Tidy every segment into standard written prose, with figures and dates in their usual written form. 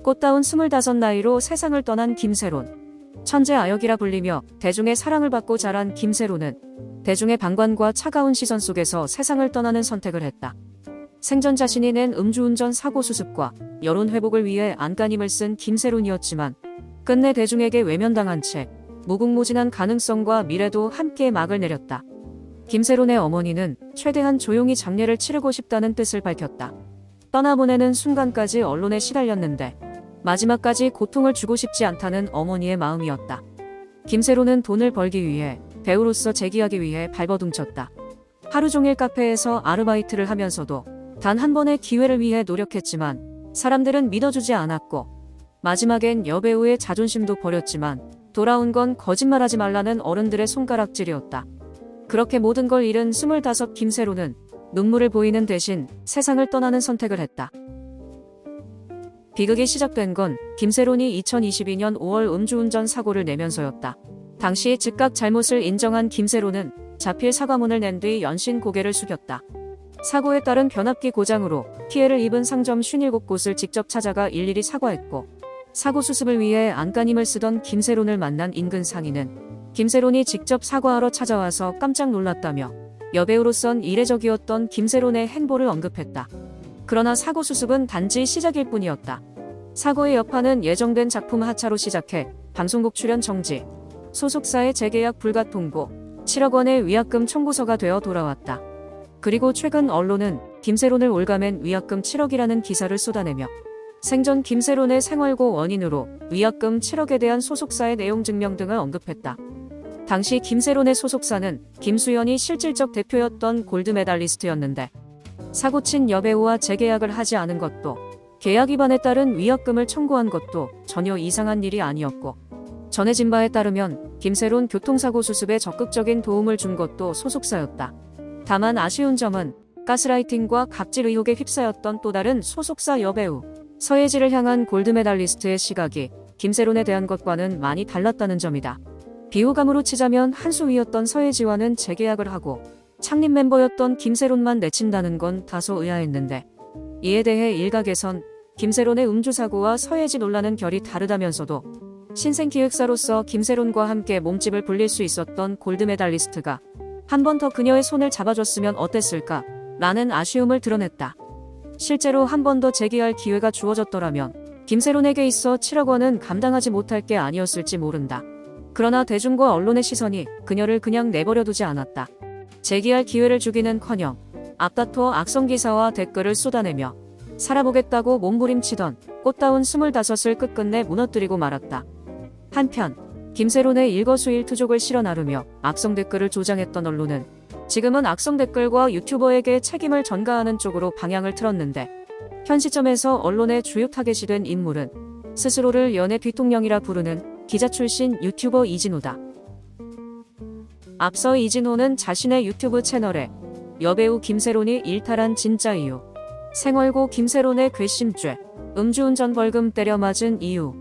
꽃다운 25 나이로 세상을 떠난 김세론. 천재 아역이라 불리며 대중의 사랑을 받고 자란 김세론은 대중의 방관과 차가운 시선 속에서 세상을 떠나는 선택을 했다. 생전 자신이 낸 음주운전 사고 수습과 여론 회복을 위해 안간힘을 쓴 김세론이었지만 끝내 대중에게 외면당한 채 무궁무진한 가능성과 미래도 함께 막을 내렸다. 김세론의 어머니는 최대한 조용히 장례를 치르고 싶다는 뜻을 밝혔다. 떠나보내는 순간까지 언론에 시달렸는데 마지막까지 고통을 주고 싶지 않다는 어머니의 마음이었다. 김세론은 돈을 벌기 위해 배우로서 재기하기 위해 발버둥쳤다. 하루 종일 카페에서 아르바이트를 하면서도 단 한 번의 기회를 위해 노력했지만 사람들은 믿어주지 않았고 마지막엔 여배우의 자존심도 버렸지만 돌아온 건 거짓말하지 말라는 어른들의 손가락질이었다. 그렇게 모든 걸 잃은 25 김세론은 눈물을 보이는 대신 세상을 떠나는 선택을 했다. 비극이 시작된 건 김세론이 2022년 5월 음주운전 사고를 내면서였다. 당시 즉각 잘못을 인정한 김세론은 자필 사과문을 낸 뒤 연신 고개를 숙였다. 사고에 따른 변압기 고장으로 피해를 입은 상점 57곳을 직접 찾아가 일일이 사과했고 사고 수습을 위해 안간힘을 쓰던 김세론을 만난 인근 상인은 김세론이 직접 사과하러 찾아와서 깜짝 놀랐다며 여배우로선 이례적이었던 김세론의 행보를 언급했다. 그러나 사고 수습은 단지 시작일 뿐이었다. 사고의 여파는 예정된 작품 하차로 시작해 방송국 출연 정지, 소속사의 재계약 불가 통보, 7억 원의 위약금 청구서가 되어 돌아왔다. 그리고 최근 언론은 김세론을 올가맨 위약금 7억이라는 기사를 쏟아내며 생전 김세론의 생활고 원인으로 위약금 7억에 대한 소속사의 내용 증명 등을 언급했다. 당시 김세론의 소속사는 김수현이 실질적 대표였던 골드메달리스트였는데 사고 친 여배우와 재계약을 하지 않은 것도 계약 위반에 따른 위약금을 청구한 것도 전혀 이상한 일이 아니었고 전해진 바에 따르면 김세론 교통사고 수습에 적극적인 도움을 준 것도 소속사였다. 다만 아쉬운 점은 가스라이팅과 갑질 의혹에 휩싸였던 또 다른 소속사 여배우 서예지를 향한 골드메달리스트의 시각이 김세론에 대한 것과는 많이 달랐다는 점이다. 비호감으로 치자면 한 수 위였던 서예지와는 재계약을 하고 창립 멤버였던 김세론만 내친다는 건 다소 의아했는데 이에 대해 일각에선 김세론의 음주사고와 서예지 논란은 결이 다르다면서도 신생기획사로서 김세론과 함께 몸집을 불릴 수 있었던 골드메달리스트가 한 번 더 그녀의 손을 잡아줬으면 어땠을까? 라는 아쉬움을 드러냈다. 실제로 한 번 더 재기할 기회가 주어졌더라면 김세론에게 있어 7억 원은 감당하지 못할 게 아니었을지 모른다. 그러나 대중과 언론의 시선이 그녀를 그냥 내버려두지 않았다. 재기할 기회를 주기는커녕 앞다투어 악성 기사와 댓글을 쏟아내며 살아보겠다고 몸부림치던 꽃다운 25을 끝끝내 무너뜨리고 말았다. 한편 김세론의 일거수일투족을 실어 나르며 악성 댓글을 조장했던 언론은 지금은 악성 댓글과 유튜버에게 책임을 전가하는 쪽으로 방향을 틀었는데 현 시점에서 언론의 주요 타겟이 된 인물은 스스로를 연예 뒤통령이라 부르는 기자 출신 유튜버 이진호다. 앞서 이진호는 자신의 유튜브 채널에 여배우 김세론이 일탈한 진짜 이유, 생활고 김세론의 괘씸죄, 음주운전 벌금 때려 맞은 이유,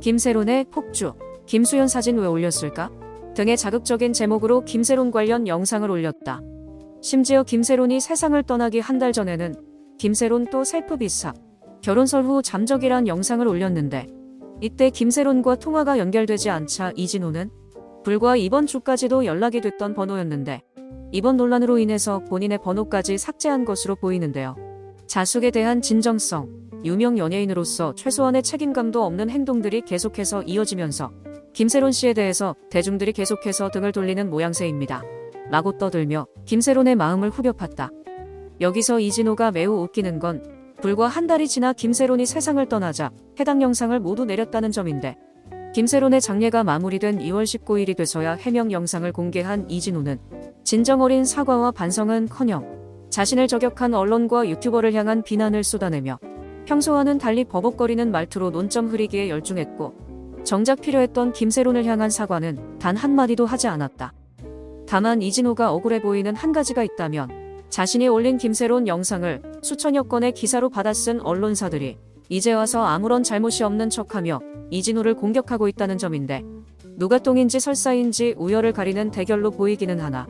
김세론의 폭주, 김수현 사진 왜 올렸을까? 등의 자극적인 제목으로 김세론 관련 영상을 올렸다. 심지어 김세론이 세상을 떠나기 한 달 전에는 김세론 또 셀프 비싹, 결혼설 후 잠적이란 영상을 올렸는데 이때 김세론과 통화가 연결되지 않자 이진호는 불과 이번 주까지도 연락이 됐던 번호였는데 이번 논란으로 인해서 본인의 번호까지 삭제한 것으로 보이는데요. 자숙에 대한 진정성, 유명 연예인으로서 최소한의 책임감도 없는 행동들이 계속해서 이어지면서 김세론 씨에 대해서 대중들이 계속해서 등을 돌리는 모양새입니다. 라고 떠들며 김세론의 마음을 후벼 팠다. 여기서 이진호가 매우 웃기는 건 불과 한 달이 지나 김세론이 세상을 떠나자 해당 영상을 모두 내렸다는 점인데 김세론의 장례가 마무리된 2월 19일이 돼서야 해명 영상을 공개한 이진호는 진정 어린 사과와 반성은커녕 자신을 저격한 언론과 유튜버를 향한 비난을 쏟아내며 평소와는 달리 버벅거리는 말투로 논점 흐리기에 열중했고 정작 필요했던 김세론을 향한 사과는 단 한마디도 하지 않았다. 다만 이진호가 억울해 보이는 한 가지가 있다면 자신이 올린 김세론 영상을 수천여 건의 기사로 받아쓴 언론사들이 이제 와서 아무런 잘못이 없는 척하며 이진호를 공격하고 있다는 점인데 누가 똥인지 설사인지 우열을 가리는 대결로 보이기는 하나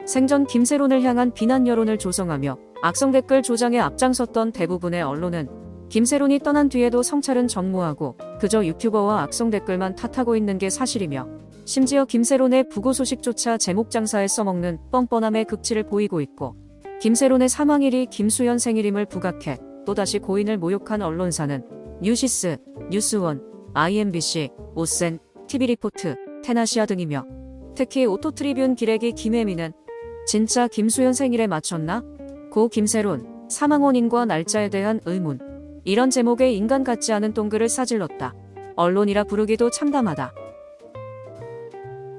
생전 김세론을 향한 비난 여론을 조성하며 악성 댓글 조장에 앞장섰던 대부분의 언론은 김세론이 떠난 뒤에도 성찰은 정무하고 그저 유튜버와 악성 댓글만 탓하고 있는 게 사실이며 심지어 김세론의 부고 소식조차 제목 장사에 써먹는 뻔뻔함의 극치를 보이고 있고 김세론의 사망일이 김수현 생일임을 부각해 또다시 고인을 모욕한 언론사는 뉴시스, 뉴스원, IMBC, 오센, TV리포트, 테나시아 등이며 특히 오토트리뷴 기레기 김혜미는 진짜 김수현 생일에 맞췄나? 고 김세론, 사망 원인과 날짜에 대한 의문. 이런 제목의 인간 같지 않은 똥글을 싸질렀다. 언론이라 부르기도 참담하다.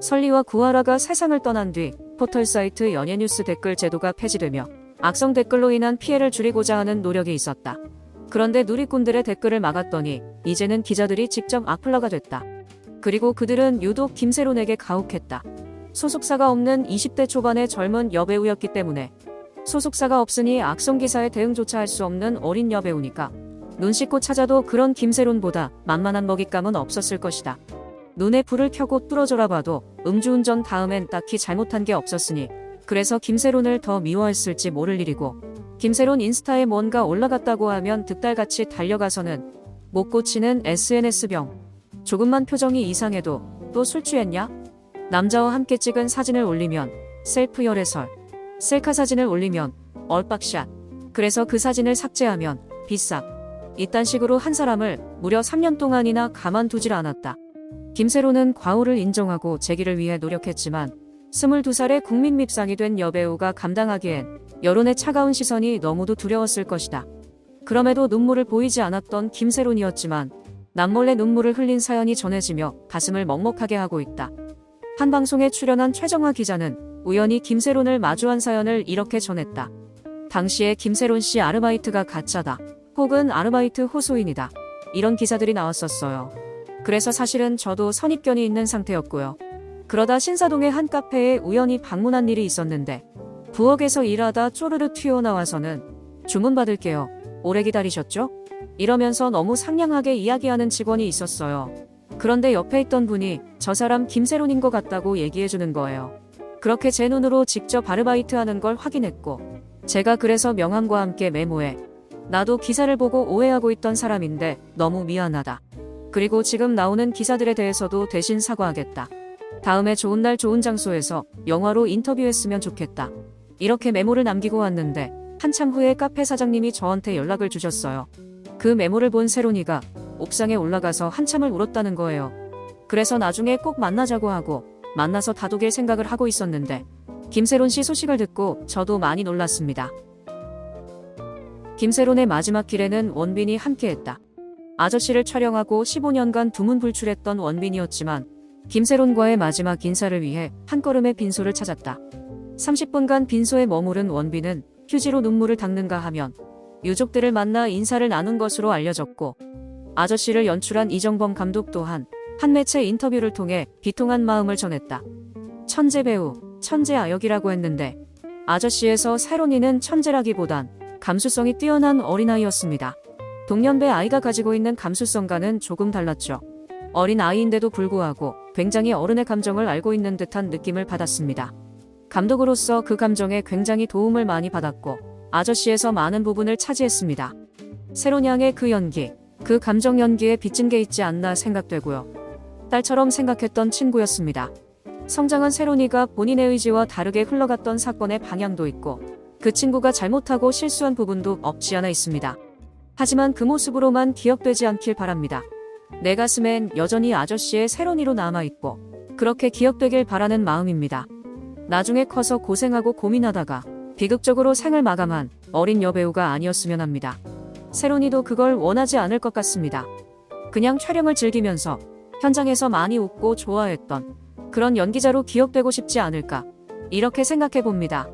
설리와 구하라가 세상을 떠난 뒤 포털사이트 연예뉴스 댓글 제도가 폐지되며 악성 댓글로 인한 피해를 줄이고자 하는 노력이 있었다. 그런데 누리꾼들의 댓글을 막았더니 이제는 기자들이 직접 악플러가 됐다. 그리고 그들은 유독 김세론에게 가혹했다. 소속사가 없는 20대 초반의 젊은 여배우였기 때문에 소속사가 없으니 악성 기사에 대응조차 할 수 없는 어린 여배우니까 눈 씻고 찾아도 그런 김세론보다 만만한 먹잇감은 없었을 것이다. 눈에 불을 켜고 뚫어져라 봐도 음주운전 다음엔 딱히 잘못한 게 없었으니 그래서 김세론을 더 미워했을지 모를 일이고 김세론 인스타에 뭔가 올라갔다고 하면 득달같이 달려가서는 못 고치는 SNS병. 조금만 표정이 이상해도 또 술 취했냐? 남자와 함께 찍은 사진을 올리면 셀프 열애설, 셀카 사진을 올리면 얼빡샷. 그래서 그 사진을 삭제하면 비싹. 이딴 식으로 한 사람을 무려 3년 동안이나 가만두질 않았다. 김세론은 과오를 인정하고 재기를 위해 노력했지만 22살의 국민 밉상이 된 여배우가 감당하기엔 여론의 차가운 시선이 너무도 두려웠을 것이다. 그럼에도 눈물을 보이지 않았던 김세론이었지만 남몰래 눈물을 흘린 사연이 전해지며 가슴을 먹먹하게 하고 있다. 한 방송에 출연한 최정화 기자는 우연히 김세론을 마주한 사연을 이렇게 전했다. 당시에 김세론 씨 아르바이트가 가짜다. 혹은 아르바이트 호소인이다. 이런 기사들이 나왔었어요. 그래서 사실은 저도 선입견이 있는 상태였고요. 그러다 신사동의 한 카페에 우연히 방문한 일이 있었는데 부엌에서 일하다 쪼르르 튀어나와서는 주문 받을게요. 오래 기다리셨죠? 이러면서 너무 상냥하게 이야기하는 직원이 있었어요. 그런데 옆에 있던 분이 저 사람 김세론인 것 같다고 얘기해주는 거예요. 그렇게 제 눈으로 직접 아르바이트 하는 걸 확인했고 제가 그래서 명함과 함께 메모해 나도 기사를 보고 오해하고 있던 사람인데 너무 미안하다. 그리고 지금 나오는 기사들에 대해서도 대신 사과하겠다. 다음에 좋은 날 좋은 장소에서 영화로 인터뷰했으면 좋겠다. 이렇게 메모를 남기고 왔는데 한참 후에 카페 사장님이 저한테 연락을 주셨어요. 그 메모를 본 세론이가 옥상에 올라가서 한참을 울었다는 거예요. 그래서 나중에 꼭 만나자고 하고 만나서 다독일 생각을 하고 있었는데 김세론 씨 소식을 듣고 저도 많이 놀랐습니다. 김세론의 마지막 길에는 원빈이 함께했다. 아저씨를 촬영하고 15년간 두문불출했던 원빈이었지만 김세론과의 마지막 인사를 위해 한걸음의 빈소를 찾았다. 30분간 빈소에 머무른 원빈은 휴지로 눈물을 닦는가 하면 유족들을 만나 인사를 나눈 것으로 알려졌고 아저씨를 연출한 이정범 감독 또한 한 매체 인터뷰를 통해 비통한 마음을 전했다. 천재 배우, 천재 아역이라고 했는데 아저씨에서 세론이는 천재라기보단 감수성이 뛰어난 어린아이였습니다. 동년배 아이가 가지고 있는 감수성과는 조금 달랐죠. 어린 아이인데도 불구하고 굉장히 어른의 감정을 알고 있는 듯한 느낌을 받았습니다. 감독으로서 그 감정에 굉장히 도움을 많이 받았고 아저씨에서 많은 부분을 차지했습니다. 세론 양의 그 연기, 그 감정 연기에 빚진 게 있지 않나 생각되고요. 딸처럼 생각했던 친구였습니다. 성장한 세론이가 본인의 의지와 다르게 흘러갔던 사건의 방향도 있고 그 친구가 잘못하고 실수한 부분도 없지 않아 있습니다. 하지만 그 모습으로만 기억되지 않길 바랍니다. 내 가슴엔 여전히 아저씨의 세론이로 남아있고 그렇게 기억되길 바라는 마음입니다. 나중에 커서 고생하고 고민하다가 비극적으로 생을 마감한 어린 여배우가 아니었으면 합니다. 세론이도 그걸 원하지 않을 것 같습니다. 그냥 촬영을 즐기면서 현장에서 많이 웃고 좋아했던 그런 연기자로 기억되고 싶지 않을까 이렇게 생각해 봅니다.